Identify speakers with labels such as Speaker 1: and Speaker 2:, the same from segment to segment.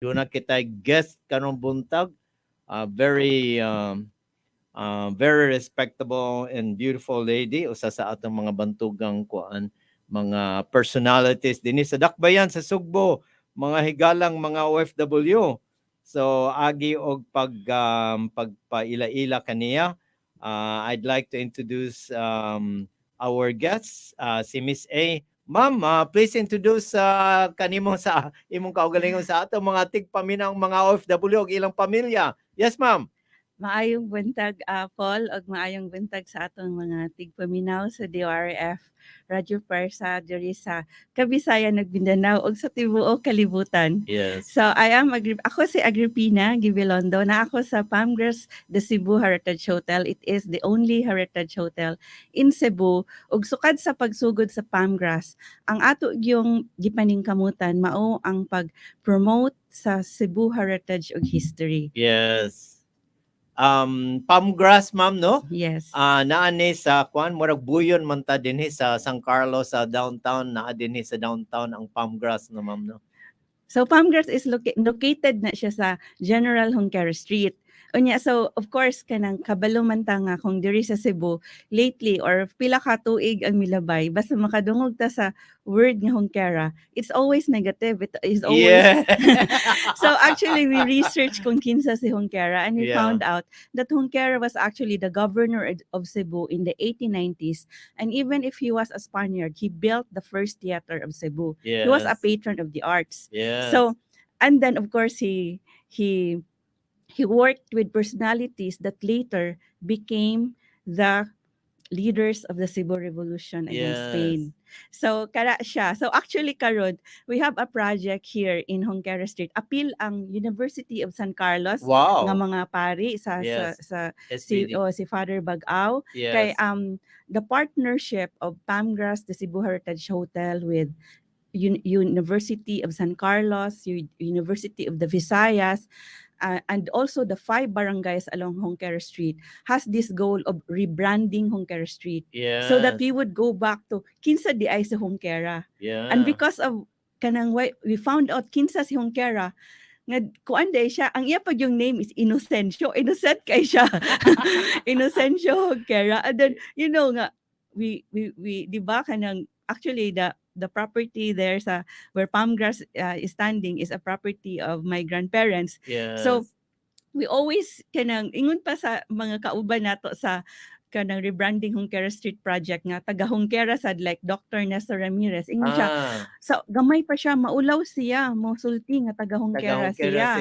Speaker 1: Doon na kita guest kanong buntag. Very respectable and beautiful lady. Usa sa atong mga bantugang kuan, mga personalities dinhi sa Dakbayan sa Sugbo, mga higalang mga OFW. So agi og pagpaila-ila kaniya. I'd like to introduce our guest, si Miss A. Ma'am, please introduce kanimo sa imong kaugalingon sa ato mga tigpaminang mga OFW ug ilang pamilya. Yes, ma'am.
Speaker 2: Maayong buntag, Paul, ug maayong buntag sa atong mga tigpaminaw sa DYRF, Radyo Fuerza, diri sa Kabisayan ug Mindanao ug sa tibuok kalibutan.
Speaker 1: Yes.
Speaker 2: So ako si Agripina Gibilondo na ako sa Palmgrass de Cebu Heritage Hotel. It is the only heritage hotel in Cebu ug sukad sa pagsugod sa Palmgrass. Ang ato yung gipaningkamutan mao ang pag-promote sa Cebu heritage ug history.
Speaker 1: Yes. Palmgrass, ma'am, no?
Speaker 2: Yes.
Speaker 1: Naa ni sa kuan murag buyon man ta dinhi sa San Carlos sa downtown, naa dinhi sa downtown ang Palmgrass, no, ma'am, no?
Speaker 2: So Palmgrass is located na siya sa General Junquera Street. Unya, so of course kanang kabalo man ta nga kung diri sa Cebu lately or pila ka tuig ang milabay basta makadungog ta sa word nga Junquera, it's always negative. It is always
Speaker 1: Yeah.
Speaker 2: So actually we researched kung kinsa si Junquera and we
Speaker 1: Yeah.
Speaker 2: found out that Junquera was actually the governor of Cebu in the 1890s, and even if he was a Spaniard, he built the first theater of Cebu.
Speaker 1: Yes.
Speaker 2: He was a patron of the arts.
Speaker 1: Yes.
Speaker 2: So, and then of course he worked with personalities that later became the leaders of the Cebu Revolution against
Speaker 1: Yes.
Speaker 2: Spain. So kara siya. So actually karon we have a project here in Junquera Street. Appeal ang University of San Carlos
Speaker 1: Wow.
Speaker 2: nga mga pari sa
Speaker 1: Yes.
Speaker 2: si Father Bagaw.
Speaker 1: Yes.
Speaker 2: Kay the partnership of Palmgrass, the Cebu Heritage Hotel with University of San Carlos, University of the Visayas, and also the 5 barangays along Junquera Street has this goal of rebranding Junquera Street.
Speaker 1: Yes.
Speaker 2: So that we would go back to kinsa di ay sa Junquera.
Speaker 1: Yeah.
Speaker 2: And because of kanang we found out kinsa si Junquera, nga kuan day siya, ang iya pag yung name is Inocencio. Innocent kay siya. Inocencio Junquera. And then you know nga we di ba kanang actually the property there sa where Palmgrass is standing is a property of my grandparents.
Speaker 1: Yes.
Speaker 2: So we always kanang ingon pa sa mga kauban nato sa kanang rebranding Junquera Street project nga taga Junquera sad like Dr. Nestor Ramirez ingon siya. So gamay pa siya, maulaw siya, mosulti nga taga Junquera siya.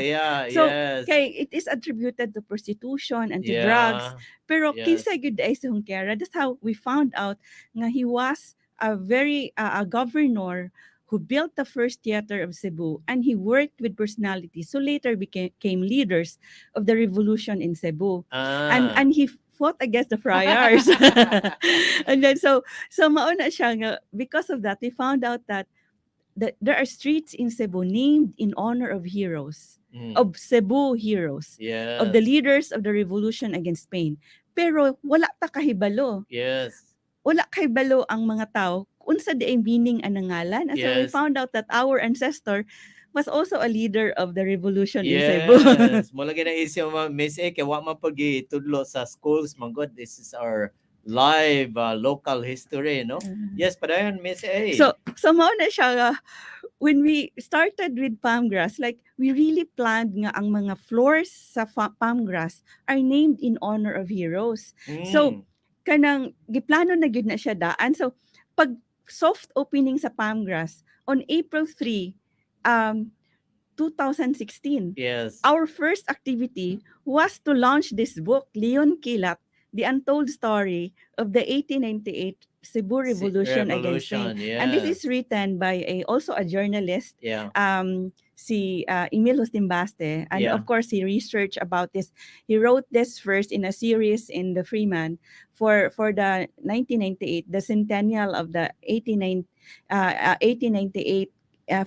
Speaker 2: So
Speaker 1: yes.
Speaker 2: kay it is attributed to prostitution and to
Speaker 1: Yeah.
Speaker 2: drugs. Pero
Speaker 1: Yes.
Speaker 2: kinsa gyud ay si Junquera. That's how we found out nga he was a governor who built the first theater of Cebu, and he worked with personalities who later became leaders of the revolution in Cebu. And he fought against the friars. And then so mauna siya nga, because of that we found out that there are streets in Cebu named in honor of heroes, of Cebu heroes,
Speaker 1: Yes.
Speaker 2: of the leaders of the revolution against Spain. Pero wala ta kahibalo.
Speaker 1: Yes.
Speaker 2: Wala kay balo ang mga tao unsa di ay meaning ang ngalan. So we
Speaker 1: Yes.
Speaker 2: found out that our ancestor was also a leader of the revolution in
Speaker 1: Yes.
Speaker 2: Cebu.
Speaker 1: Mula gina isyo Miss A kay wa man pag itudlo sa schools man god. This is our live local history, no? Yes, padayon Miss A.
Speaker 2: So mao na siya when we started with Palmgrass, like we really planned nga ang mga floors sa Palmgrass are named in honor of heroes. So kanang giplano na gyud na siya daan. So pag soft opening sa Palmgrass on April 3, 2016.
Speaker 1: Yes.
Speaker 2: Our first activity was to launch this book, Leon Kilat, The Untold Story of the 1898 Cebu Revolution against Spain.
Speaker 1: Yes.
Speaker 2: And this is written by also a journalist,
Speaker 1: Yeah.
Speaker 2: si Emil Hustimbaste. And
Speaker 1: Yeah.
Speaker 2: of course, he researched about this. He wrote this first in a series in the Freeman for the 1998, the centennial of the 1898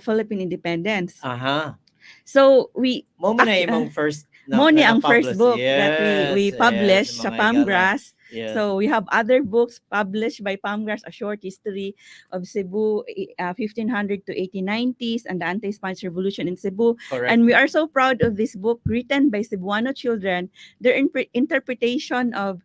Speaker 2: Philippine independence. So we
Speaker 1: mo man na imong first
Speaker 2: mo ni ang first book
Speaker 1: Yes,
Speaker 2: that we published
Speaker 1: yes,
Speaker 2: sa
Speaker 1: mga
Speaker 2: Palmgrass.
Speaker 1: Yes.
Speaker 2: So we have other books published by Palmgrass, A Short History of Cebu, 1500 to 1890s, and the Anti-Spanish Revolution in Cebu.
Speaker 1: Correct.
Speaker 2: And we are so proud of this book written by Cebuano children, their interpretation of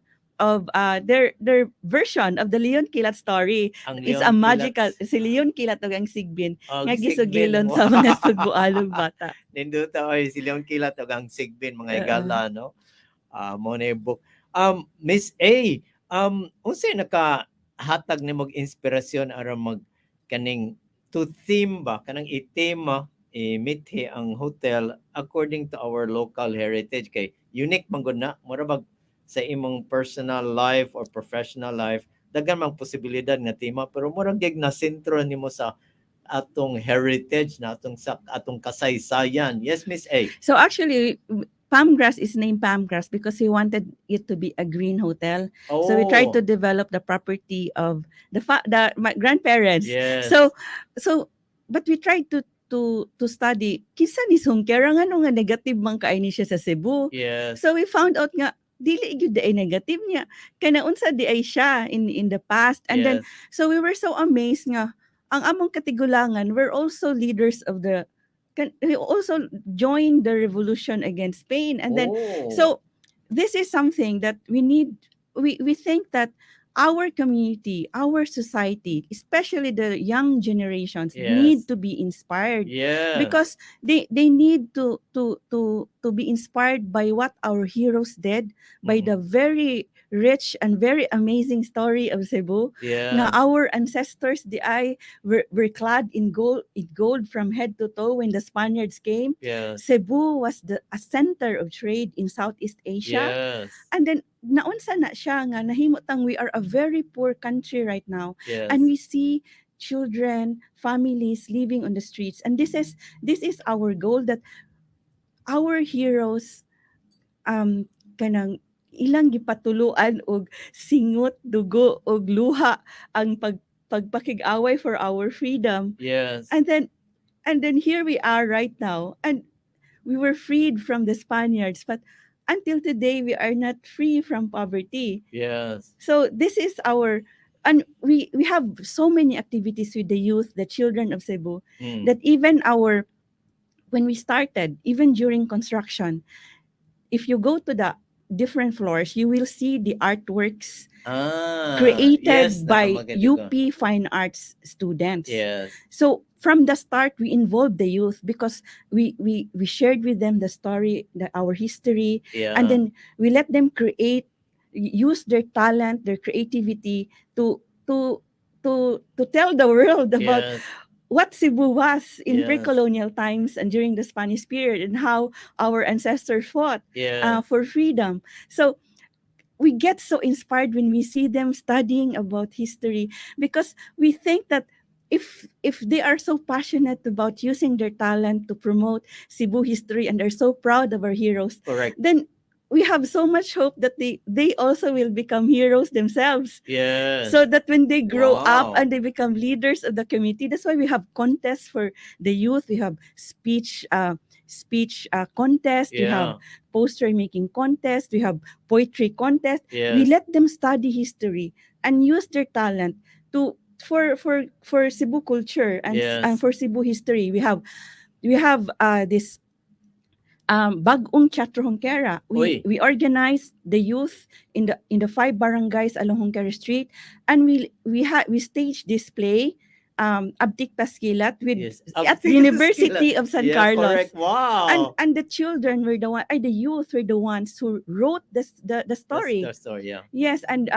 Speaker 2: their version of the Leon Kilat story.
Speaker 1: Ang
Speaker 2: It's a
Speaker 1: Leon
Speaker 2: magical,
Speaker 1: Kilats
Speaker 2: si Leon Kilat ug ang Sigbin
Speaker 1: og
Speaker 2: nga
Speaker 1: Sigbin.
Speaker 2: gisugilon sa mga Sugbualog bata.
Speaker 1: Ninduta oy si Leon Kilat og ang Sigbin mga
Speaker 2: Oo.
Speaker 1: igala no. Mo na yung book. Miss A, unsay nakahatag nimo og inspirasyon aron mag kaning to theme ba kanang i-tema imithi ang hotel according to our local heritage kay unique man gud na mura bag sa imong personal life or professional life daghan mang posibilidad nga tema pero murag gig na sentro nimo sa atong heritage na atong kasaysayan. Yes, Miss A.
Speaker 2: So actually, Palmgrass is named Palmgrass because he wanted it to be a green hotel. So we tried to
Speaker 1: Oh,
Speaker 2: develop the property of my grandparents.
Speaker 1: yes.
Speaker 2: So but we tried to study kinsa ni Sungkera nga no nga negative man kaini siya sa Cebu.
Speaker 1: Yes.
Speaker 2: So we found out nga dili gyud ay negative niya. Kana unsa di ay siya in the past. And then
Speaker 1: Yes.
Speaker 2: so we were so amazed nga ang among katigulangan were also leaders of we also joined the revolution against Spain. And then
Speaker 1: Oh,
Speaker 2: so this is something that we think that our community, our society, especially the young generations,
Speaker 1: yes.
Speaker 2: need to be inspired
Speaker 1: Yes.
Speaker 2: because they need to be inspired by what our heroes did, by
Speaker 1: Mhm.
Speaker 2: the very rich and very amazing story of Cebu. Nga
Speaker 1: Yes.
Speaker 2: our ancestors, were clad in gold from head to toe when the Spaniards came.
Speaker 1: Yes.
Speaker 2: Cebu was a center of trade in Southeast Asia.
Speaker 1: Yes.
Speaker 2: And then naunsa na siya nga nahimutang we are a very poor country right now,
Speaker 1: Yes.
Speaker 2: and we see children, families living on the streets. And this is our goal, that our heroes kanang ilang gipatuluan og singot, dugo og luha ang pagpakig-away for our freedom.
Speaker 1: Yes.
Speaker 2: And then here we are right now, and we were freed from the Spaniards, but until today we are not free from poverty.
Speaker 1: Yes.
Speaker 2: So this is and we have so many activities with the youth, the children of Cebu,
Speaker 1: Mm.
Speaker 2: that when we started, even during construction, if you go to the different floors, you will see the artworks created
Speaker 1: yes,
Speaker 2: by
Speaker 1: nakamaganda ko.
Speaker 2: UP Fine Arts students.
Speaker 1: Yes.
Speaker 2: So from the start, we involved the youth because we shared with them the story, our history,
Speaker 1: Yeah.
Speaker 2: and then we let them use their talent, their creativity to tell the world about
Speaker 1: Yes.
Speaker 2: what Cebu was in
Speaker 1: Yes.
Speaker 2: pre-colonial times and during the Spanish period, and how our ancestors fought
Speaker 1: Yes.
Speaker 2: for freedom. So we get so inspired when we see them studying about history, because we think that if they are so passionate about using their talent to promote Cebu history and are so proud of our heroes,
Speaker 1: Correct.
Speaker 2: then we have so much hope that they also will become heroes themselves.
Speaker 1: Yes.
Speaker 2: So that when they grow up
Speaker 1: Wow.
Speaker 2: and they become leaders of the community, that's why we have contests for the youth. We have speech contest. We have
Speaker 1: Yeah.
Speaker 2: poster making contest. We have poetry contest. We
Speaker 1: Yes.
Speaker 2: let them study history and use their talent to for Cebu culture and
Speaker 1: Yes.
Speaker 2: for Cebu history. We have this Bagong Teatro Hongkera.
Speaker 1: Uy.
Speaker 2: We organized the youth in the 5 barangays along Hongkera Street, and we staged this play, Abdik Paskilat,
Speaker 1: Yes.
Speaker 2: at
Speaker 1: Abtik
Speaker 2: University
Speaker 1: Paskilat.
Speaker 2: of San
Speaker 1: Yeah,
Speaker 2: Carlos.
Speaker 1: correct. Wow.
Speaker 2: And the children were the youth were the ones who wrote the story.
Speaker 1: That's the story, yeah.
Speaker 2: Yes, and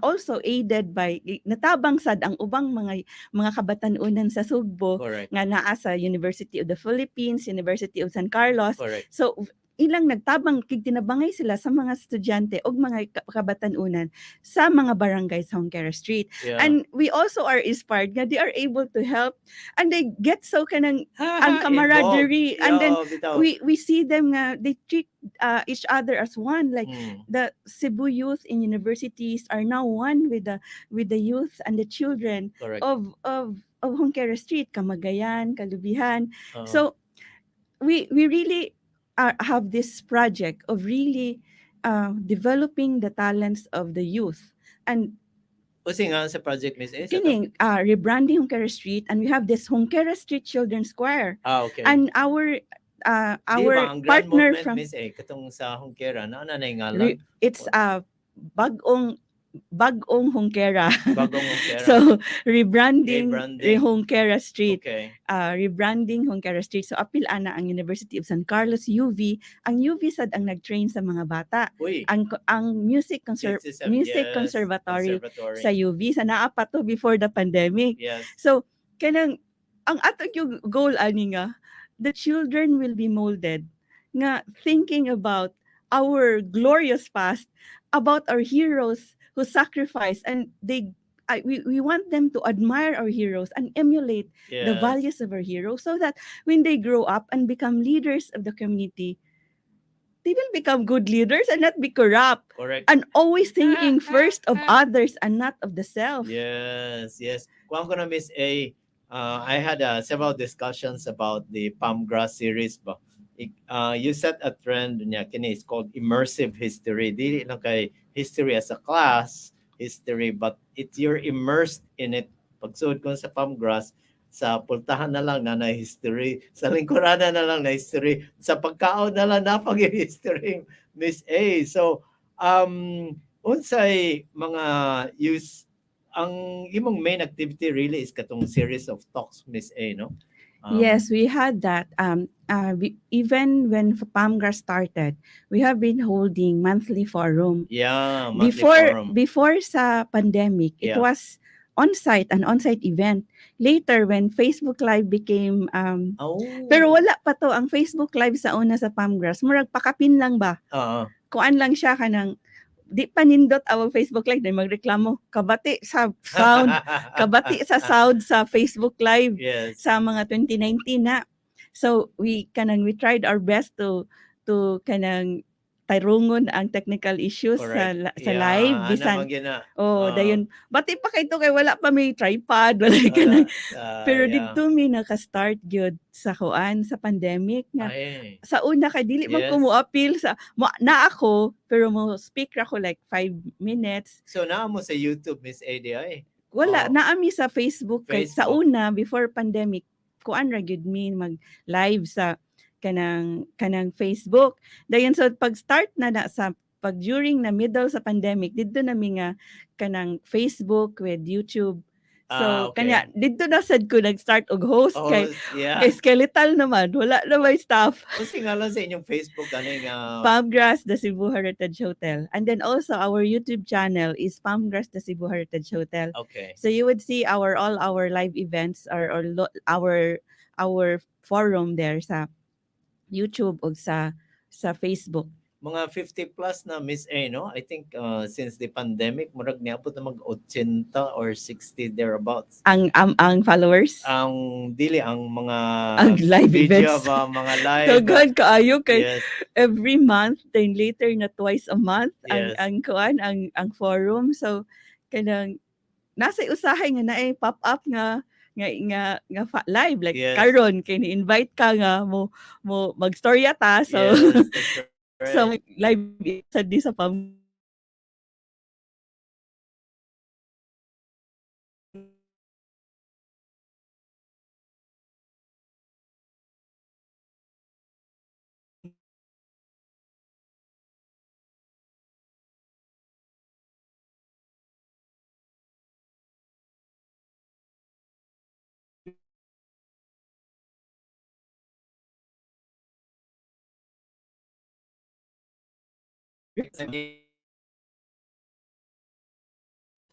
Speaker 2: also aided by natabang sad ang ubang mga kabatanunan sa Sugbo
Speaker 1: Correct.
Speaker 2: nga naa sa University of the Philippines, University of San Carlos.
Speaker 1: Correct.
Speaker 2: So ilang nagtabang kig tinabangay sila sa mga estudyante og mga kabatanunan sa mga barangay sa Hongkera Street.
Speaker 1: Yeah.
Speaker 2: And we also are inspired nga they are able to help, and they get so kanang ang camaraderie, and then
Speaker 1: bitaw.
Speaker 2: we see them nga they treat each other as one, like
Speaker 1: Mm.
Speaker 2: the Cebu youth in universities are now one with the youth and the children
Speaker 1: Correct.
Speaker 2: of Hongkera Street, Kamagayan, Kalubihan.
Speaker 1: Uh-huh.
Speaker 2: So we really have this project of really developing the talents of the youth. And
Speaker 1: Kasi nga sa project, Miss A, sa to?
Speaker 2: kining rebranding Hongkera Street, and we have this Hongkera Street Children's Choir.
Speaker 1: Okay.
Speaker 2: And
Speaker 1: Di ba, ang grand
Speaker 2: partner
Speaker 1: movement,
Speaker 2: from
Speaker 1: Miss A, katong sa Hongkera, na ngalan?
Speaker 2: it's bagong Hongkera.
Speaker 1: Bagong Hongkera.
Speaker 2: So rebranding
Speaker 1: Rebranding.
Speaker 2: Hongkera Street.
Speaker 1: Okay.
Speaker 2: Rebranding Hongkera Street. So apil ana ang University of San Carlos UV. Ang UV sad ang nag-train sa mga bata.
Speaker 1: Uy.
Speaker 2: Ang music conservatory sa UV sa naa pa to before the pandemic.
Speaker 1: Yes.
Speaker 2: So kanang ang atong yung goal ani nga, the children will be molded nga thinking about our glorious past, about our heroes who sacrificed, and we want them to admire our heroes and emulate the
Speaker 1: Yes.
Speaker 2: values of our heroes, so that when they grow up and become leaders of the community, they will become good leaders and not be corrupt.
Speaker 1: Correct.
Speaker 2: And always thinking first of others and not of the self.
Speaker 1: Yes, yes. Kuwan ko na, Miss A, I had several discussions about the Palm Grass series ba. You set a trend niya, kini is called immersive history. Dili lang kay history as a class, history, but you're immersed in it. Pagsuod ko sa Palm Grass, sa pultahan na lang na history, sa lingkurada na lang na history, sa pagkaon na lang na history, Miss A. So, unsay mga use, ang imong main activity really is katong series of talks, Miss A, no?
Speaker 2: Yes, we had that. Even when Pamgar started, we have been holding monthly forum.
Speaker 1: Yeah, monthly forum.
Speaker 2: Before sa pandemic, it was on-site, an on-site event. Later, when Facebook Live became, pero wala pa to, ang Facebook Live sa una sa Pamgrass, murag pakapin lang ba? Kuan lang siya kanang, di pa nindot awang Facebook Live, dahil magreklamo, kabati sa sound, kabati sa sound sa Facebook Live sa mga 2019 na. So, we tried our best to kanang tarungon ang technical issues sa live. Bisan, dayon, bati pa kayo kay wala pa may tripod, wala kanang, pero dito may naka-start gyud sa kuan sa pandemic nga. Sa una kay dili man ko mo appeal sa na ako, pero mo speak ako like 5 minutes.
Speaker 1: So naa mo sa YouTube, Miss ADI?
Speaker 2: Wala, naami sa Facebook. Kay sa una before pandemic, kuan ra gyud mi mag live sa kanang Facebook. Dayon so pag-start na sa during na middle sa pandemic, didto na mi nga kanang Facebook with YouTube. So kanya didto na sad ko nag-start og host kay skeletal naman, wala na may staff.
Speaker 1: Kasi nga lang sa inyong Facebook kaning
Speaker 2: Pamgrass, the Cebu Heritage Hotel. And then also our YouTube channel is Pamgrass, the Cebu Heritage Hotel.
Speaker 1: Okay.
Speaker 2: So you would see all our live events or our forum there sa YouTube o sa Facebook.
Speaker 1: Mga 50 plus na, Miss A, no? I think since the pandemic, murag niabot na mag-80 or 60 thereabouts.
Speaker 2: Ang followers?
Speaker 1: Ang mga
Speaker 2: live
Speaker 1: video
Speaker 2: events.
Speaker 1: Mga live.
Speaker 2: Daghan kaayo kay every month, then later na twice a month ang forum. So kanang nasa usahay nga na pop up nga live like karon kay ni-invite ka nga mo magstorya ta so so live sa di sa pam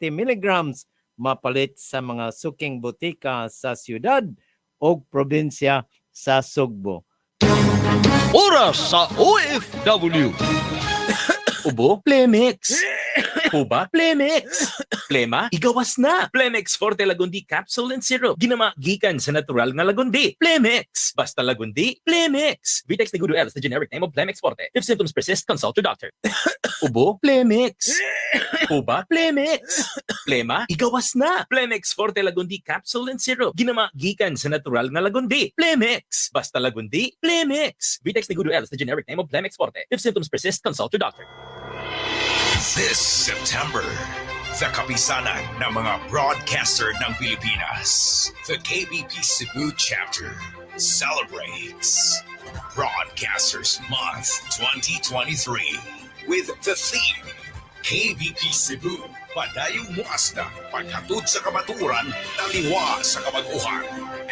Speaker 1: milligrams mapalit sa mga suking butika sa siyudad o probinsya sa Sugbo.
Speaker 3: Oras sa OFW. Ubo, Plemix. Uba, Plemix. Plema, igawas na. Plemix Forte Lagundi Capsule and Syrup. Ginama gikan sa natural nga lagundi. Plemix. Basta lagundi, Plemix. Vitex Negudo L is the generic name of Plemix Forte. If symptoms persist, consult your doctor. Ubo, Plemix. Uba, Plemix. Plema, igawas na. Plemix Forte Lagundi Capsule and Syrup. Ginama gikan sa natural nga lagundi. Plemix. Basta lagundi, Plemix. Vitex Negudo L is the generic name of Plemix Forte. If symptoms persist, consult your doctor.
Speaker 4: This September, the kapisanan ng mga broadcaster ng Pilipinas, the KBP Cebu chapter, celebrates Broadcasters Month 2023 with the theme KBP Cebu, Padayong Muasda, Paghatod sa Kamaturan, Taliwa sa Kabaguhan,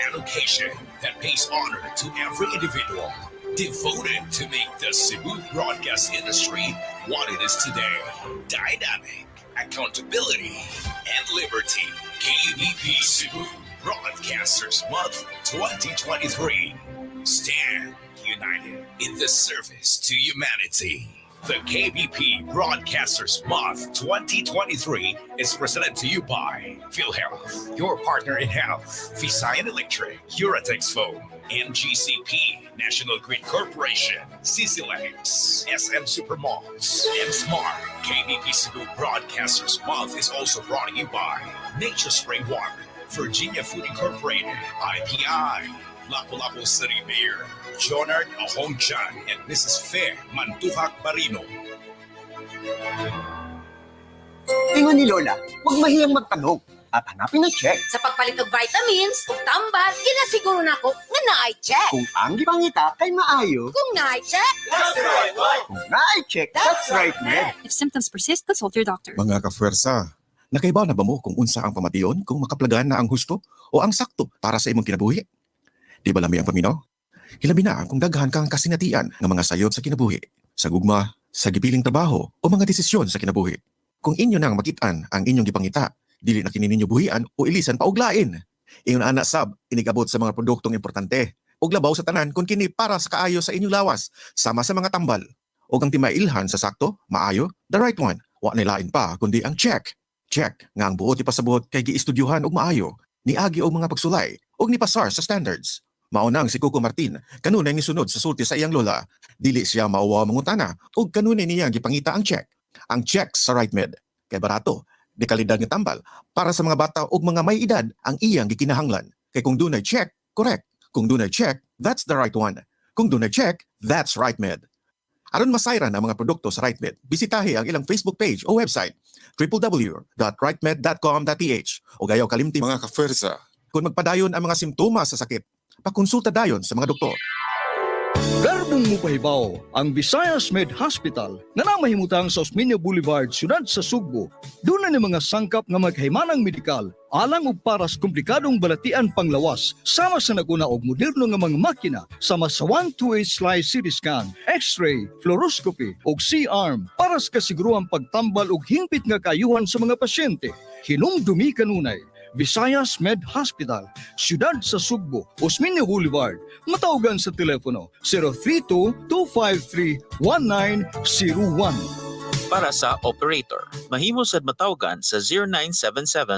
Speaker 4: education that pays honor to every individual, devoted to make the Cebu broadcast industry what it is today. Dynamic, accountability, and liberty. KBP Cebu Broadcasters Month 2023. Stand united in the service to humanity. The KBP Broadcasters Month 2023 is presented to you by PhilHealth, your partner in health, Visayan Electric, Uratex Foam, MGCP, National Grid Corporation, CCLX, SM Supermalls, and Smart. KBP Cebu Broadcasters Month is also brought to you by Nature Spring Water, Virginia Food Incorporated, IPI, Lapu-Lapu City Mayor Jonard Ahongchan and Mrs. Fair Mantuhak Barino.
Speaker 5: Ingon ni Lola, huwag mahiyang magtanong at hanapin ang check.
Speaker 6: Sa pagpalit og vitamins ug tambal, ginasiguro nako nga naay check.
Speaker 5: Kung ang gipangita kay maayo,
Speaker 6: Kung naay check,
Speaker 5: kung na-check, that's right, Ned.
Speaker 7: If symptoms persist, consult your doctor.
Speaker 8: Mga ka-Fuerza, nakaibaw na ba mo kung unsa ang pamation kung makaplagan na ang husto o ang sakto para sa imong kinabuhi? Di ba lami ang paminaw? Hilabi na kung daghan kang kasinatian ng mga sayop sa kinabuhi, sa gugma, sa gipiling trabaho o mga desisyon sa kinabuhi. Kung inyo nang makitaan ang inyong gipangita, dili na kini ninyo buhian o ilisan pa og lain. Ingon ana sab inigabot sa mga produktong importante ug labaw sa tanan kung kini para sa kaayo sa inyong lawas sama sa mga tambal. Og ang timailhan sa sakto, maayo, the right one. Wa na lain pa kundi ang check. Check nga ang buot ipasabot kay giistudyohan og maayo, niagi og mga pagsulay ug nipasar sa standards. Maunang si Coco Martin, kanunay ni sunod sa sulti sa iyang lola. Dili siya mauwa mangutana ug kanunay niya gipangita ang check. Ang check sa RightMed kay barato, di kalidad nga tambal para sa mga bata ug mga may edad ang iyang gikinahanglan. Kay kung dunay check, correct. Kung dunay check, that's the right one. Kung dunay check, that's RightMed. Aron masayran ang mga produkto sa RightMed, bisitahi ang ilang Facebook page o website www.rightmed.com.ph o gayaw kalimti mga ka-Fuerza. Kung magpadayon ang mga simptomas sa sakit, pakonsulta dayon sa mga doktor.
Speaker 9: Garbong mupahibaw ang Visayas Med Hospital nga namahimutang sa Osmeña Boulevard, siyudad sa Cebu. Doon na ni mga sangkap nga maghimanang medikal, alang og para sa komplikadong balatian panglawas, sama sa naguna og moderno nga mga makina, sama sa 1-2-8 slice CT scan, X-ray, fluoroscopy ug C-arm para sa kasiguruhang pagtambal og hingpit nga kaayuhan sa mga pasyente. Hinumdumi kanunay Visayas Med Hospital, siyudad sa Cebu, Osmeña Boulevard. Matawagan sa telepono 032-253-1901.
Speaker 3: Para sa operator, mahimo sad matawagan sa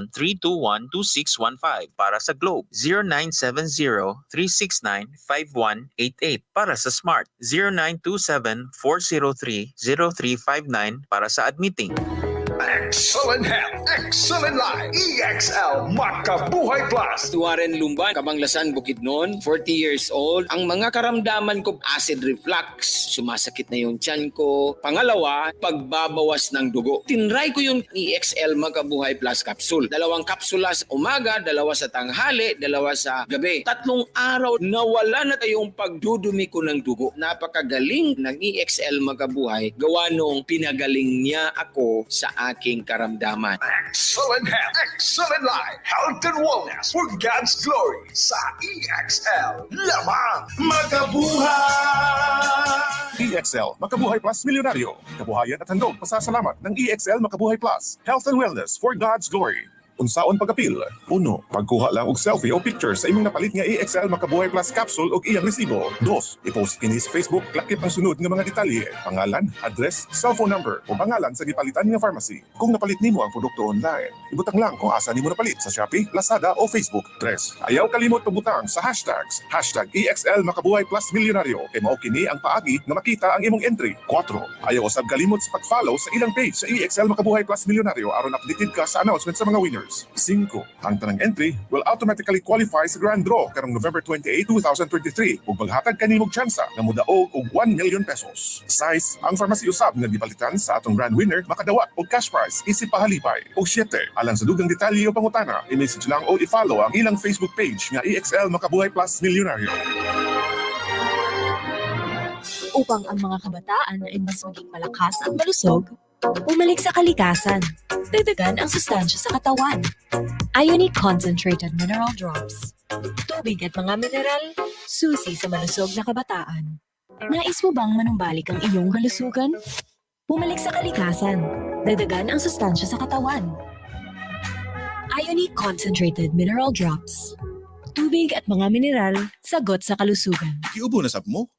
Speaker 3: 0977-321-2615. Para sa Globe, 0970-369-5188. Para sa Smart, 0927-403-0359. Para sa admitting.
Speaker 4: Excellent health, excellent life, EXL Makabuhay Plus.
Speaker 10: Tuwaren Lumban, Kabanglasan, Bukidnon, 40 years old. Ang mga karamdaman ko, acid reflux, sumasakit na yung tiyan ko. Pangalawa, pagbabawas ng dugo. Tinry ko yung EXL Makabuhay Plus capsule. 2 kapsula sa umaga, 2 sa tanghali, 2 sa gabi. 3 araw, nawala na yung pagdudumi ko ng dugo. Napakagaling ng EXL Makabuhay. Gawa nung pinagaling niya ako sa aking karamdaman.
Speaker 4: Excellent health, excellent life, health and wellness for God's glory sa EXL lamang Makabuhay!
Speaker 8: EXL Makabuhay Plus Milyonaryo. Kabuhayan at handog pasasalamat ng EXL Makabuhay Plus. Health and wellness for God's glory. Unsaon pag-apil? 1. Pagkuha lang og selfie o picture sa imong napalit nga EXL Makabuhay Plus capsule o iyang resibo. 2. I-post kini sa Facebook, lakip ang sunod nga mga detalye, pangalan, address, cellphone number o pangalan sa gipalitan nga pharmacy. Kung napalit nimo ang produkto online, ibutang lang kung asa nimo napalit sa Shopee, Lazada o Facebook. 3. Ayaw kalimot pabutang sa hashtags #EXL Makabuhay Plus Milyonaryo kay mao kini ang paagi nga makita ang imong entry. 4. Ayaw usab kalimot sa pag-follow sa ilang page sa EXL Makabuhay Plus Milyonaryo aron updated ka sa announcement sa mga winners.
Speaker 11: winners. 5. Ang tanang entry will automatically qualify sa grand draw karong November 28, 2023 ug maghatag kanimog tsansa nga modaog og 1 million pesos. 6. Ang pharmacy usab nga gipalitan sa atong grand winner makadawat og cash prize isip pahalipay. Og 7. Alang sa dugang detalye o pangutana, i-message lang o i-follow ang ilang Facebook page nga EXL Makabuhay Plus Milyonaryo.
Speaker 12: Upang ang mga kabataan ay mas maging malakas at malusog, bumalik sa kalikasan. Dagdagan ang sustansya sa katawan. Ionic Concentrated Mineral Drops. Tubig at mga mineral, susi sa malusog na kabataan. Nais mo bang manumbalik ang iyong kalusugan? Bumalik sa kalikasan. Dagdagan ang sustansya sa katawan. Ionic Concentrated Mineral Drops. Tubig at mga mineral, sagot sa kalusugan.
Speaker 8: Giubo na sab mo?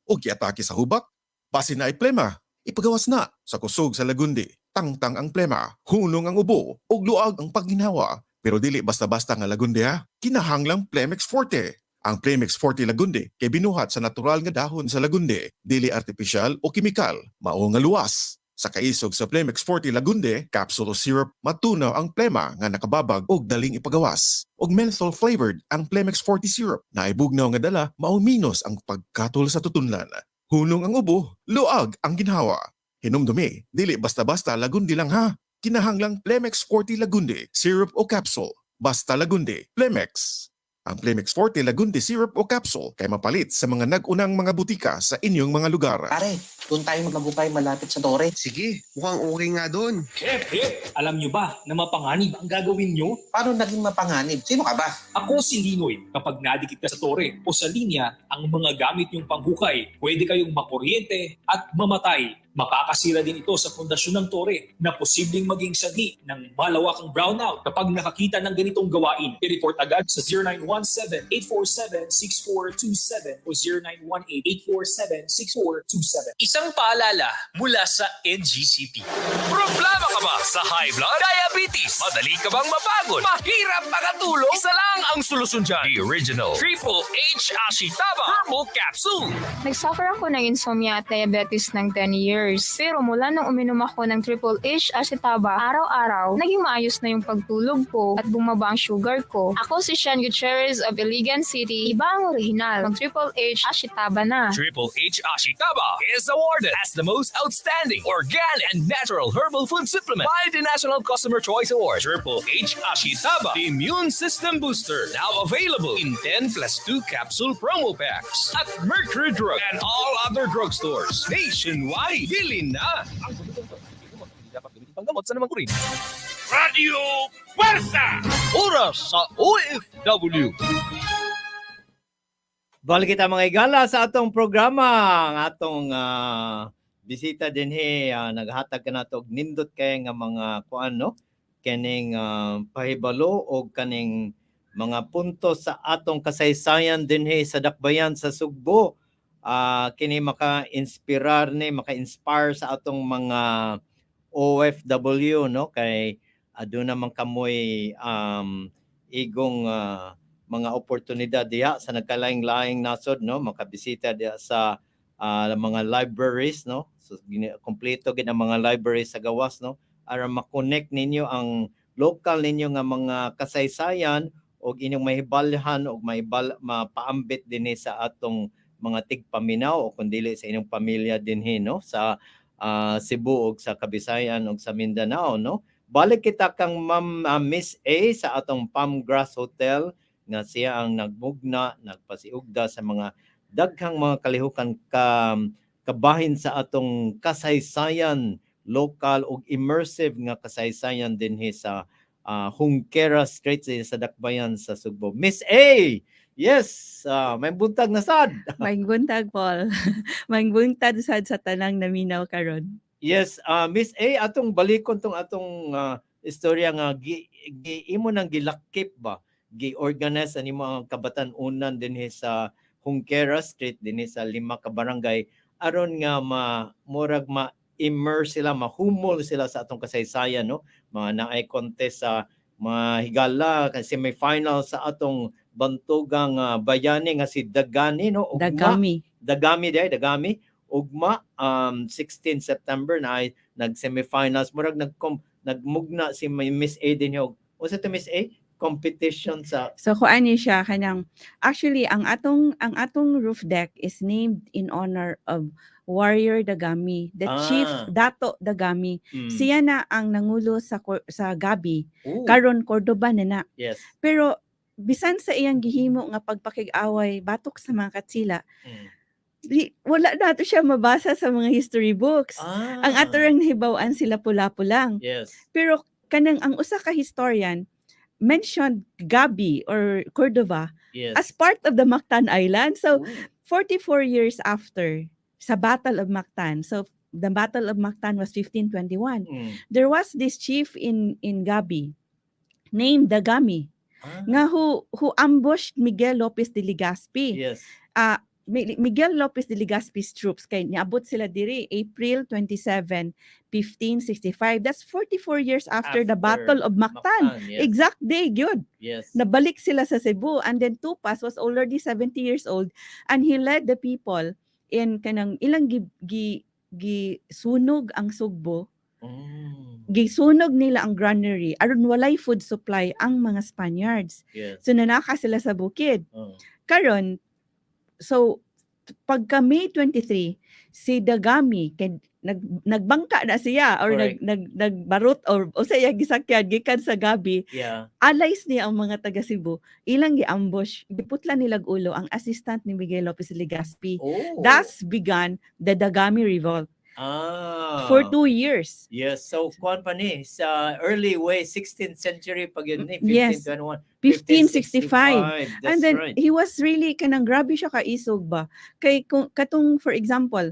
Speaker 8: O giatake sa hubak? Basi na ay plema. Ipagawas na sa kusog sa lagundi. Tangtang ang plema, hunong ang ubo, ug luag ang pagginhawa. Pero dili basta-basta nga lagundi ha. Kinahanglang Plemex Forte. Ang Plemex Forte lagundi kay binuhat sa natural nga dahon sa lagundi, dili artificial o kimikal, mao nga luwas. Sa kaisog sa Plemex Forte lagundi, capsule o syrup, matunaw ang plema nga nakababag og daling ipagawas. Og menthol flavored ang Plemex Forte syrup na ibugnaw nga dala mao minus ang pagkatol sa tutunlan. Hunong ang ubo, luag ang ginhawa. Hinumdumi, dili basta-basta lagundi lang ha. Kinahanglang Plemex Forte lagundi, syrup o capsule. Basta lagundi, Plemex. Ang Plemex Forte lagundi syrup o capsule kay mapalit sa mga nag-unang mga butika sa inyong mga lugar.
Speaker 13: Pare, doon tayo maglabukay malapit sa Tore.
Speaker 5: Sige, mukhang okay nga doon.
Speaker 3: Hep! Alam nyo ba na mapanganib ang gagawin nyo?
Speaker 13: Paano naging mapanganib? Sino ka ba?
Speaker 3: Ako si Linoy. Kapag nadikit ka sa tore o sa linya, ang mga gamit nyong panghukay, pwede kayong makuryente at mamatay. Makakasira din ito sa pundasyon ng tore na posibleng maging sanhi ng malawakang brownout. Kapag nakakita ng ganitong gawain, i-report agad sa 0917-847-6427 o 0918-847-6427. Isang paalala mula sa NGCP. Problema ka ba sa high blood, diabetes? Madali ka bang mapagod? Mahirap makatulog? Isa lang ang solusyon dyan. The original Triple H Ashitaba Herbal Capsule.
Speaker 14: Nag-suffer ako ng insomnia at diabetes ng 10 years. Pero mula nung uminom ako ng Triple H Ashitaba araw-araw, naging maayos na yung pagtulog ko at bumaba ang sugar ko. Ako si Sean Gutierrez of Iligan City. Iba ang original. Ang Triple H Ashitaba na.
Speaker 3: Triple H Ashitaba is awarded as the most outstanding organic and natural herbal food supplement by the National Customer Choice Award. Triple H Ashitaba Immune System Booster. Now available in 10 plus 2 capsule promo packs at Mercury Drug and all other drugstores nationwide. Bilin na! Ang dapat gamitin pang gamot sa namang kurin. Radio Fuerza! Oras sa OFW.
Speaker 1: Balik kita mga igala sa atong programa, ang atong bisita din naghatag ka nato og nindot kay nga mga kuan no, kaning pahibalo o kaning mga punto sa atong kasaysayan din sa dakbayan sa Sugbo. Kini maka-inspirar ni, maka-inspire sa atong mga OFW no, kay aduna man kamoy igong mga oportunidad diha sa nagkalaing-laing nasod no, makabisita diha sa mga libraries no. So kompleto gid ang mga libraries sa gawas no, aron ma-connect ninyo ang local ninyo nga mga kasaysayan og inyong mahibalhan og mapaambit dinhi sa atong mga tigpaminaw o kundili sa inyong pamilya dinhi no, sa Cebu ug sa Kabisayan ug sa Mindanao no. Balik kita kang Ma'am Miss A sa atong Palm Grass Hotel nga siya ang nagmugna, nagpasiugda sa mga daghang mga kalihukan kabahin sa atong kasaysayan local ug immersive nga kasaysayan dinhi sa Hungkera Street sa dakbayan sa Sugbo. Miss A, yes, may buntag na sad.
Speaker 2: May buntag, Paul. May buntag sad sa tanang naminaw karon.
Speaker 1: Yes, Miss A, atong balikon tong atong istorya nga imo nang gilakip ba? Gi-organize ani mga kabatan-unan dinhi sa Hungkera Street dinhi sa 5 ka barangay aron nga murag ma-immerse sila, mahumol sila sa atong kasaysayan no. Mga naay contest sa mga higala kasi may final sa atong bantugang bayani nga si Dagani no, Dagami ugma 16 September na ay nag semifinals murag nagmugna si Miss A din What's it to Miss A? Competition sa
Speaker 2: So kuan ni siya kanang actually ang atong roof deck is named in honor of Warrior Dagami, the Chief Dato Dagami. Siya na ang nangulo sa Gabi. Karon Cordoba na na.
Speaker 1: Yes.
Speaker 2: Pero bisan sa iyang gihimo nga pagpakig-away batok sa mga katsila, wala nato siya mabasa sa mga history books. Ang ato rang nahibaw-an sila Lapu-Lapu lang.
Speaker 1: Yes.
Speaker 2: Pero kanang ang usa ka historian mentioned Gabi or Cordova as part of the Mactan Island. So 44 years after sa Battle of Mactan. So the Battle of Mactan was 1521. There was this chief in Gabi named Dagami nga who ambushed Miguel Lopez de Legazpi.
Speaker 1: Yes.
Speaker 2: Miguel Lopez de Legazpi's troops kay niabot sila diri April 27, 1565. That's 44 years after the Battle of Mactan.
Speaker 1: Yes.
Speaker 2: Exact day gyud.
Speaker 1: Yes.
Speaker 2: Nabalik sila sa Cebu, and then Tupas was already 70 years old, and he led the people in kanang ilang sunog ang Sugbo. Gisunog nila ang granary aron walay food supply ang mga Spaniards.
Speaker 1: Yes.
Speaker 2: So nanaka sila sa bukid. Karon, so pagka May 23, si Dagami nagbangka na siya or nagbarot or sa iya gisakyan gikan sa Gabi.
Speaker 1: Yeah.
Speaker 2: Alays niya ang mga taga Cebu, ilang gi-ambush, giputla nilag ulo ang assistant ni Miguel Lopez Legazpi. Thus began the Dagami Revolt. For 2 years.
Speaker 1: Yes. So, kuan pa ni sa early way 16th century pag yun ni 1521.
Speaker 2: 1565. And then
Speaker 1: right.
Speaker 2: he was really kanang grabe siya kaisog ba. Kay katong for example,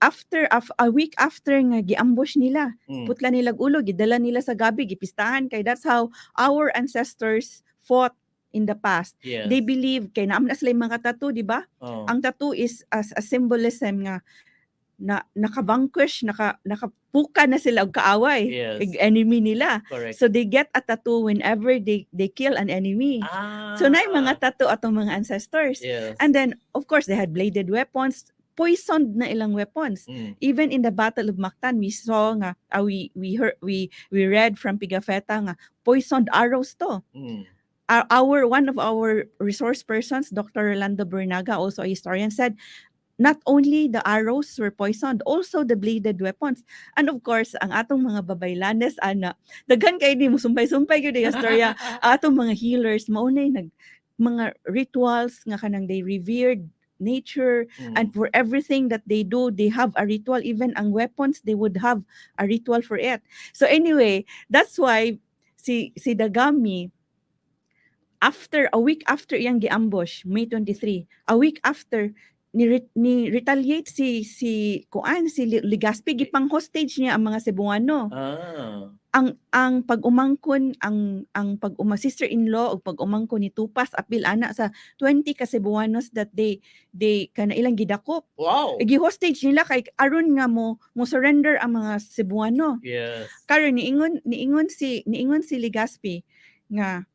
Speaker 2: after a week after nga giambush nila, putla nilag ulo, gidala nila sa Gabi, gipistahan kay that's how our ancestors fought in the past.
Speaker 1: Yes.
Speaker 2: They believe kay naam na sila yung mga tattoo, di ba? Ang tattoo is as a symbolism nga na nakavanquish, nakapuka na sila og kaaway, enemy nila.
Speaker 1: Correct.
Speaker 2: So they get a tattoo whenever they kill an enemy. So na yung mga tattoo atong mga ancestors.
Speaker 1: Yes.
Speaker 2: And then of course they had bladed weapons, poisoned na ilang weapons. Even in the Battle of Mactan, we saw nga we read from Pigafetta nga poisoned arrows to. One of our resource persons, Dr. Rolando Bernaga, also a historian, said not only the arrows were poisoned, also the bladed weapons. And of course, ang atong mga babaylanes, daghan kay di mo sumpay-sumpay gyud yung istorya. Atong mga healers, maunay mga rituals nga kanang they revered nature, and for everything that they do, they have a ritual. Even ang weapons, they would have a ritual for it. So anyway, that's why si Dagami, after a week after iyang gi-ambush, May 23, a week after, ni retaliate si Legazpi, gipang hostage niya ang mga Cebuano. Ang pag-umangkon ang sister-in-law o pag-umangkon ni Tupas apil ana sa 20 ka Cebuanos that they kana ilang gidakop.
Speaker 1: Wow.
Speaker 2: Gi-hostage nila kay aron nga mo surrender ang mga Cebuano.
Speaker 1: Yes.
Speaker 2: Karon niingon si Legazpi nga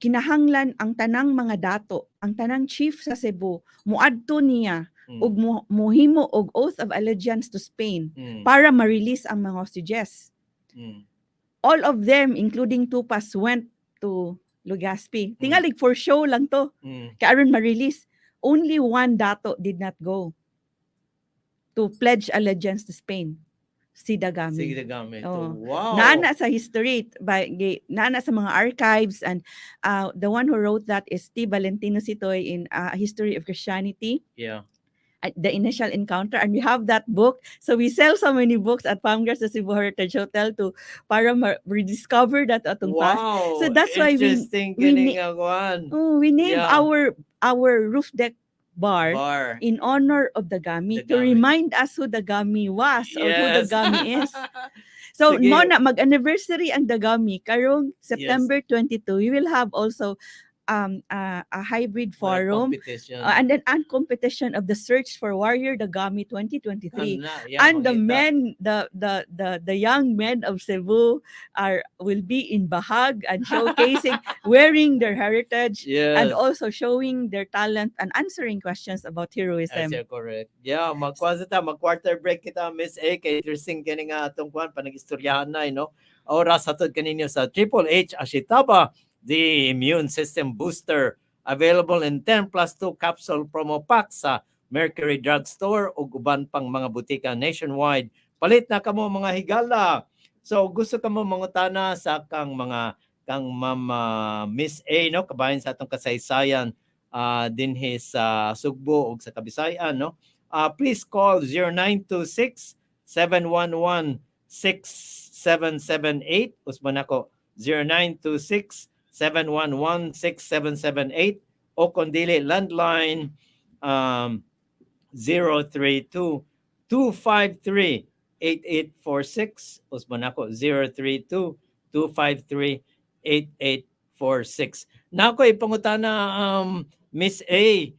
Speaker 2: kinahanglan ang tanang mga dato, ang tanang chief sa Cebu, muadto niya ug mohimo og oath of allegiance to Spain para ma-release ang mga hostages. All of them, including Tupas, went to Legazpi. Tingalig for show lang to. Kaya aron ma-release. Only one dato did not go to pledge allegiance to Spain. Si Dagami.
Speaker 1: Wow.
Speaker 2: Naana sa history, naana sa mga archives, and the one who wrote that is T. Valentino Sitoy in A History of Christianity.
Speaker 1: Yeah.
Speaker 2: The Initial Encounter, and we have that book. So we sell so many books at Palmgras sa Cebu Heritage Hotel para rediscover that atong past. So that's why we name our roof deck bar in honor of Dagami, to remind us who Dagami was or who Dagami is. So mo na mag-anniversary ang Dagami karong September 22. We will have also a hybrid forum and an competition of the search for Warrior Dagami 2023. And the young men of Cebu will be in bahag and showcasing, wearing their heritage, and also showing their talent and answering questions about heroism.
Speaker 1: That's correct. Yeah, mag-quarter break kita, Miss A, kay interesting kini nga atong kuan panag-istoryahanay, no? Oras hatod kaninyo sa Triple H Ashitaba, the immune system booster. Available in 10 plus 2 capsule promo pack sa Mercury Drugstore o uban pang mga butika nationwide. Palit na kamo mga higala. So gusto kamo mangutana sa kang Mama Miss A, no, kabayan sa atong kasaysayan dinhi sa Sugbo ug sa Kabisayan, no. Please call 0926 711 6778 usman ako 0926 711-6778 o kung dili landline 032-253-8846 usman ako 032-253-8846. Na ako ipangutana Miss A,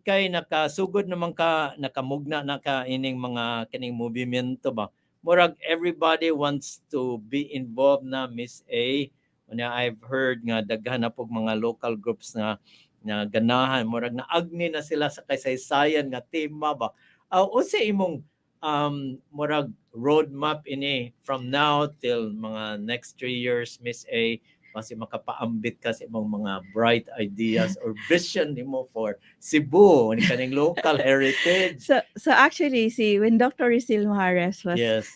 Speaker 1: kay nakasugod naman ka, nakamugna na ka ining mga kining movimento ba? Murag everybody wants to be involved na, Miss A. I've heard nga daghan na pog mga local groups na ganahan, murag na agni na sila sa kasaysayan nga tema ba. Unsa imong murag roadmap ini from now till mga next 3 years, Miss A, kasi makapaambit ka sa imong mga bright ideas or vision nimo for Cebu and kaning local heritage.
Speaker 2: So actually, when Dr. Risil Mujares was
Speaker 1: Yes.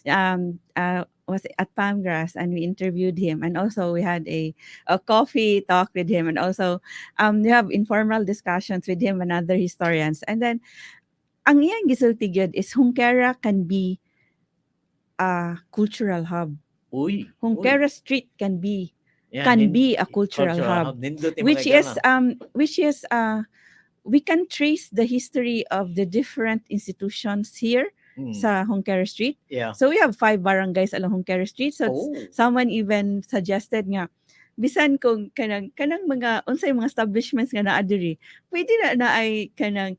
Speaker 2: Was at Palmgrass, and we interviewed him, and also we had a coffee talk with him, and also we have informal discussions with him and other historians. And then ang iyang gisulti gyud is Junquera can be a cultural hub. Junquera Street can be a cultural hub, which is we can trace the history of the different institutions here sa Junquera Street.
Speaker 1: Yeah.
Speaker 2: So we have 5 barangays along Junquera Street. So someone even suggested nga bisan kung kanang mga unsay mga establishments nga naa diri, pwede na ay kanang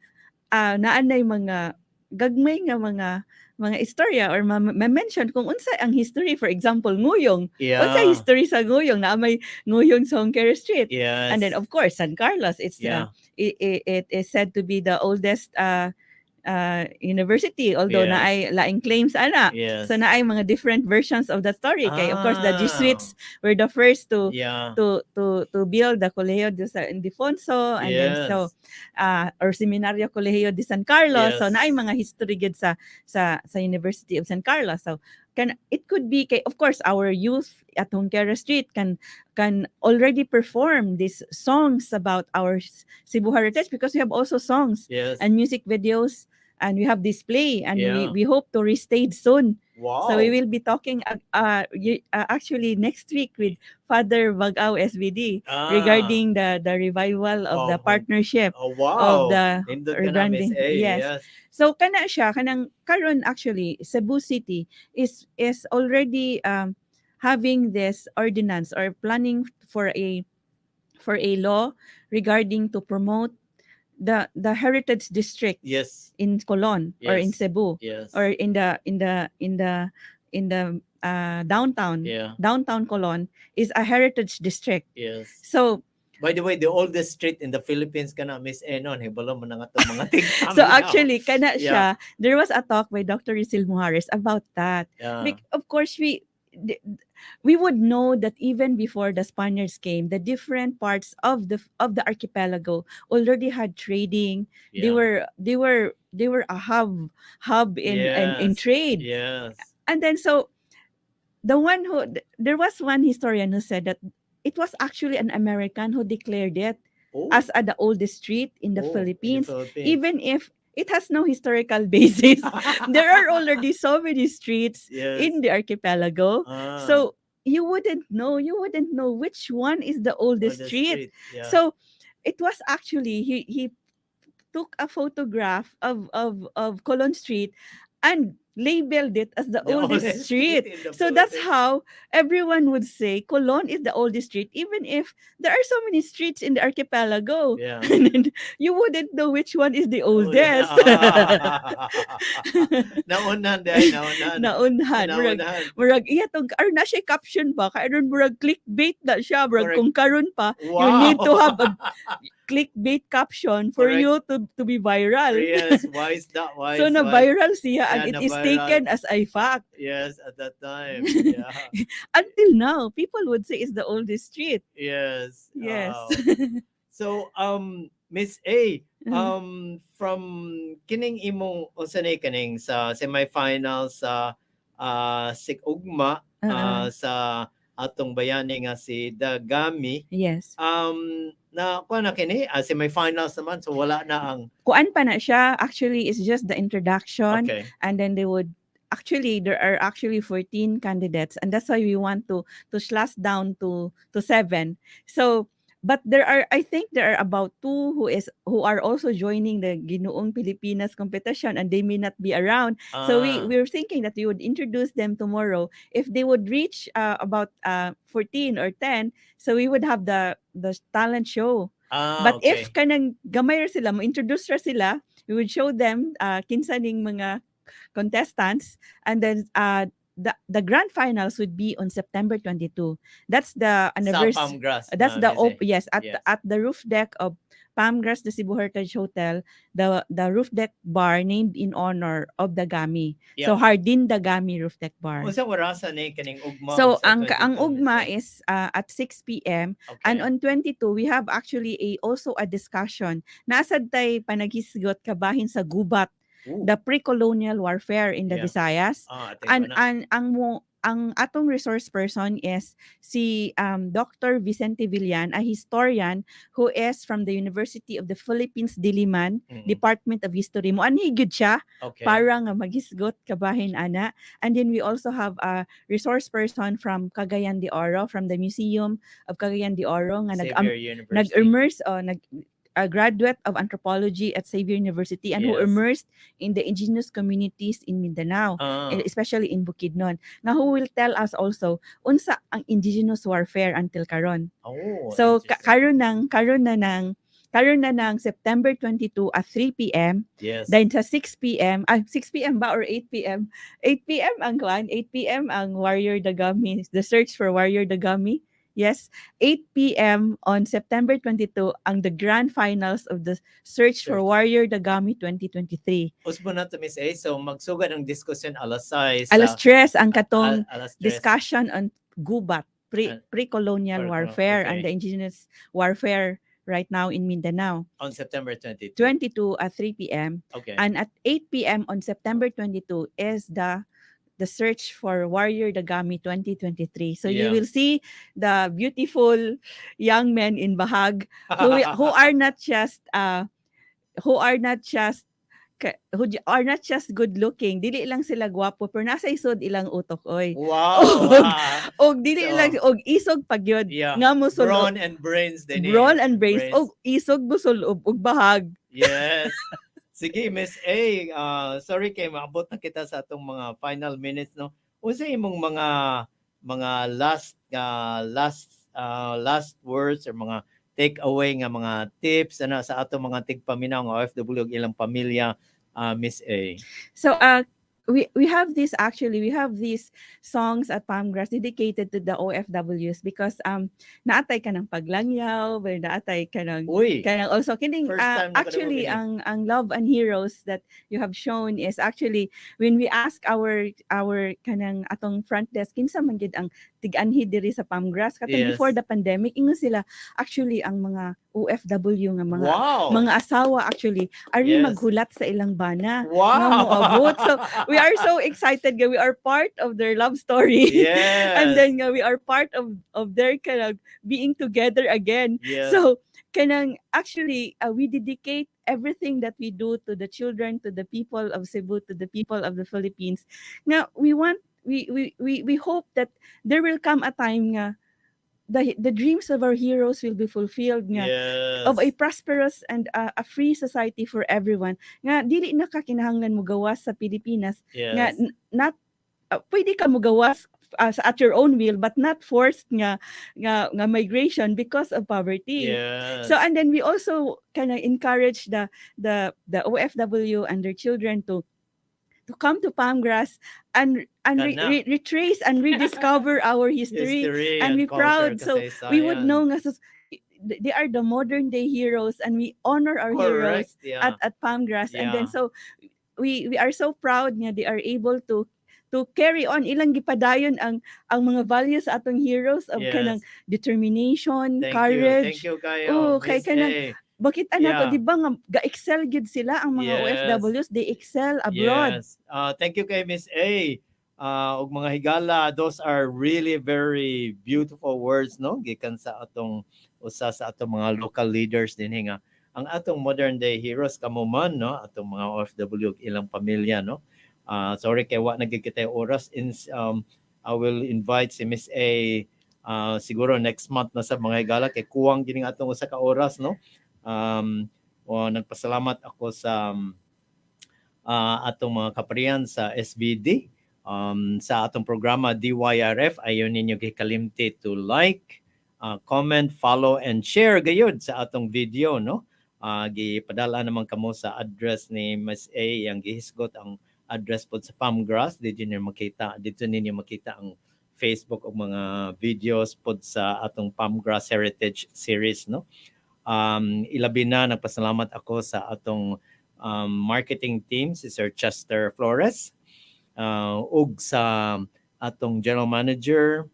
Speaker 2: naanay mga gagmay nga mga istorya or ma-mention kung unsay ang history. For example, nguyong.
Speaker 1: Yeah.
Speaker 2: Unsay history sa nguyong, na may nguyong sa Junquera Street.
Speaker 1: Yes.
Speaker 2: And then of course San Carlos, it is said to be the oldest university, although na ay laing claims ana.
Speaker 1: Yes.
Speaker 2: So na ay mga different versions of the story. Kay of course the Jesuits were the first to build the Colegio de San Ildefonso, and then so or Seminario Colegio de San Carlos. So na ay mga history gid sa University of San Carlos. So it could be of course our youth at Junquera Street can already perform these songs about our Cebu heritage, because we have also songs and music videos, and we have display, and we hope to restage soon.
Speaker 1: Wow.
Speaker 2: So we will be talking actually next week with Father Bagao SVD regarding the revival of the partnership of the rebranding. Yes. So kanang karon actually Cebu City is already having this ordinance or planning for a law regarding to promote the heritage district in Colon or in Cebu or in the downtown. Downtown Colon is a heritage district.
Speaker 1: Yes.
Speaker 2: So
Speaker 1: by the way, the oldest street in the Philippines kana, Miss Enon, hibalo mo na nga itong mga tingkami.
Speaker 2: So actually kana siya, there was a talk by Dr. Risil Mujares about that. Of course we would know that even before the Spaniards came, the different parts of the archipelago already had trading. They were a hub in trade.
Speaker 1: Yes.
Speaker 2: And then so there was one historian who said that it was actually an American who declared it as the oldest street in the Philippines, even if it has no historical basis. There are already so many streets in the archipelago. So you wouldn't know which one is the oldest street. So it was actually he took a photograph of Colon Street and labeled it as the oldest street. So that's how everyone would say Colon is the oldest street, even if there are so many streets in the archipelago. And then you wouldn't know which one is the oldest.
Speaker 1: Naunhan.
Speaker 2: Murag iya tong na siya caption ba? Kaya murag clickbait na siya. Murag kung karon pa, you need to have clickbait caption for
Speaker 1: Correct.
Speaker 2: you to be viral.
Speaker 1: Yes, why is that? Why
Speaker 2: So
Speaker 1: is
Speaker 2: na
Speaker 1: why?
Speaker 2: viral siya and
Speaker 1: Yeah,
Speaker 2: it is
Speaker 1: na-viral.
Speaker 2: taken as a fact.
Speaker 1: Yes, at that time. Yeah.
Speaker 2: Until now, people would say it's the oldest street.
Speaker 1: Yes.
Speaker 2: Yes.
Speaker 1: So Miss A,
Speaker 2: Mhm.
Speaker 1: from kining imong unsanay kaning sa semifinals sa Sikugma sa atong bayani nga si Dagami.
Speaker 2: Yes.
Speaker 1: Na kuha na kini semifinals naman, so wala na ang
Speaker 2: Kuan pa na siya. Actually, it's just the introduction.
Speaker 1: okay.
Speaker 2: And then they would there are actually 14 candidates, and that's why we want to slash down to 7. So but I think there are about 2 who are also joining the Ginoong Pilipinas competition, and they may not be around. So we're thinking that we would introduce them tomorrow. If they would reach about 14 or 10, so we would have the talent show. But
Speaker 1: okay.
Speaker 2: if kanang gamay ra sila, mo-introduce ra sila, we would show them kinsa ning mga contestants, and then the grand finals would be on September 22. That's the
Speaker 1: Sa
Speaker 2: anniversary.
Speaker 1: Palmgrass.
Speaker 2: That's the
Speaker 1: Miss A.
Speaker 2: yes, at the roof deck of Palmgrass, the Cebu Heritage Hotel, the roof deck bar named in honor of Dagami. So
Speaker 1: Yeah.
Speaker 2: Hardin Dagami Roof Deck Bar.
Speaker 1: Unsa orasan ni kaning ugma?
Speaker 2: So
Speaker 1: sa
Speaker 2: ang
Speaker 1: 22,
Speaker 2: ugma
Speaker 1: Miss
Speaker 2: is at 6 p.m.
Speaker 1: Okay.
Speaker 2: And on 22 we have actually also a discussion. Nasad tay panaghisgot kabahin sa gubat,
Speaker 1: Ooh.
Speaker 2: the pre-colonial warfare in the
Speaker 1: Yeah.
Speaker 2: Visayas.
Speaker 1: Ating ko na.
Speaker 2: Ang atong resource person is si Dr. Vicente Villan, a historian who is from the University of the Philippines, Diliman, Department of History. Mo anhi gyud siya
Speaker 1: Okay.
Speaker 2: para nga maghisgot kabahin ana. And then we also have a resource person from Cagayan de Oro, from the Museum of Cagayan de Oro nga
Speaker 1: Xavier University.
Speaker 2: nag-immerse a graduate of anthropology at Xavier University, and who
Speaker 1: Yes.
Speaker 2: immersed in the indigenous communities in Mindanao, especially in Bukidnon. Nga who will tell us also unsa ang indigenous warfare until karon.
Speaker 1: Oh,
Speaker 2: So
Speaker 1: interesting.
Speaker 2: karon na ng September 22 at 3 p.m.
Speaker 1: Yes.
Speaker 2: Then sa 6 p.m. 6 p.m. ba or 8 p.m.? 8 p.m. ang kwan, 8 p.m. ang Warrior Dagami, the search for Warrior Dagami. Yes, 8 p.m. on September 22 ang the grand finals of the search for Warrior Dagami 2023.
Speaker 1: Usbo na to, Miss A. So magsugad ang diskusyon alas 6.
Speaker 2: Alas 3 ang katong
Speaker 1: alas 3.
Speaker 2: discussion on gubat, pre-colonial warfare and the indigenous warfare right now in Mindanao.
Speaker 1: On September 22.
Speaker 2: 22 at 3 p.m.
Speaker 1: Okay.
Speaker 2: And at 8 p.m. on September 22 is the search for Warrior Dagami 2023. So you
Speaker 1: Yeah.
Speaker 2: will see the beautiful young men in Bahag who are not just good looking. Dili lang sila gwapo pero nasa isod ilang utok oy.
Speaker 1: Wow.
Speaker 2: Og dili lang og isog pagyod
Speaker 1: Yeah.
Speaker 2: nga mo
Speaker 1: Brawn and brains din.
Speaker 2: brawn and brains og isog busulob og bahag.
Speaker 1: Yes. Sige, Miss A, sorry kay maabot na kita sa atong mga final minutes, no. Unsa imong mga last words or mga take away nga mga tips ana sa atong mga tigpaminaw nga OFW ug ilang pamilya, Miss A?
Speaker 2: So we have these songs at Palmgrass dedicated to the OFWs because naatay ka ng paglangyaw, or naatay ka ng also kining actually ang love and heroes that you have shown is actually when we ask our kanang atong front desk kinsa man gid ang tig-anhi diri sa Palmgrass katong before the pandemic ingon sila actually ang mga OFW nga mga asawa actually ari maghulat sa ilang bana nga moabot. So we are so excited nga we are part of their love story. And then nga we are part of their kanang being together again. So kanang actually we dedicate everything that we do to the children, to the people of Cebu, to the people of the Philippines. Now we hope that there will come a time nga the dreams of our heroes will be fulfilled nga of a prosperous and a free society for everyone nga dili na ka kinahanglan mo gawas sa Pilipinas nga not pwede ka mo gawas at your own will but not forced nga migration because of poverty. So and then we also kind of encourage the OFW and their children to come to Palmgrass and retrace and rediscover our history and be proud. So we would know nga they are the modern day heroes, and we honor our heroes
Speaker 1: Correct. Yeah.
Speaker 2: at Palmgrass. And then
Speaker 1: Yeah.
Speaker 2: so we are so proud nga they are able to carry on ilang gipadayon ang mga values sa atong heroes of kanang
Speaker 1: Yes.
Speaker 2: determination,
Speaker 1: Thank
Speaker 2: courage.
Speaker 1: you kayo,
Speaker 2: Oh, kay
Speaker 1: Miss
Speaker 2: kanang
Speaker 1: A.
Speaker 2: bakit nato,
Speaker 1: Yeah.
Speaker 2: di ba nga ga-excel gid sila ang mga
Speaker 1: Yes.
Speaker 2: OFWs, they excel abroad.
Speaker 1: Yes. Thank you kay Miss A. Og mga higala, those are really very beautiful words, no? Gikan sa atong usa sa atong mga local leaders din nga. Ang atong modern day heroes kamo man, no? Atong mga OFW ilang pamilya, no? Sorry kay wa nagkikita oras. I will invite si Miss A siguro next month na sa mga higala kay kuwang gining atong usa ka oras, no? Nagpasalamat ako sa atong mga kaparian sa SBD, sa atong programa DYRF. Ayon ninyo gikalimti to like, comment, follow, and share gayud sa atong video, no? Gipadala naman kamo sa address ni Ms. A, yang gihisgot ang address po sa Palmgrass. Dito ninyo makita ang Facebook o mga videos po sa atong Palmgrass Heritage Series, no? Ilabi na nagpasalamat ako sa atong marketing team, si Sir Chester Flores, ug sa atong general manager,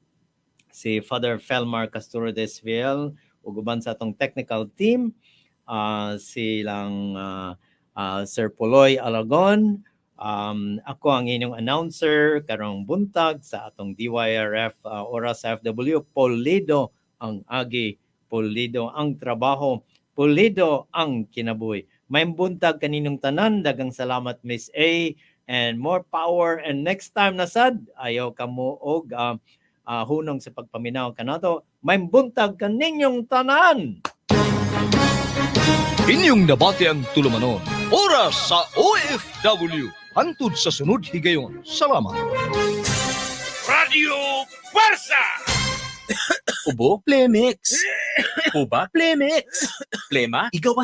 Speaker 1: si Father Felmar Castro Desviel, ug uban sa atong technical team, silang Sir Puloy Alagon. Ako ang inyong announcer karong buntag sa atong DYRF Oras FW, Paul Llido ang agi, Paul Llido ang trabaho, Paul Llido ang kinabuhi. May buntag kaninong tanan, dagang salamat Miss A, and more power, and next time na sad ayaw kamo og hunong sa pagpaminaw kanato. May buntag kaninyong tanan.
Speaker 9: Inyong nabati ang tulumanon. Oras sa OFW. Hantod sa sunod higayon. Salamat.
Speaker 4: Radio Fuerza!
Speaker 3: Ubo? Plemix. Puba? Plemix. Plema? Igawas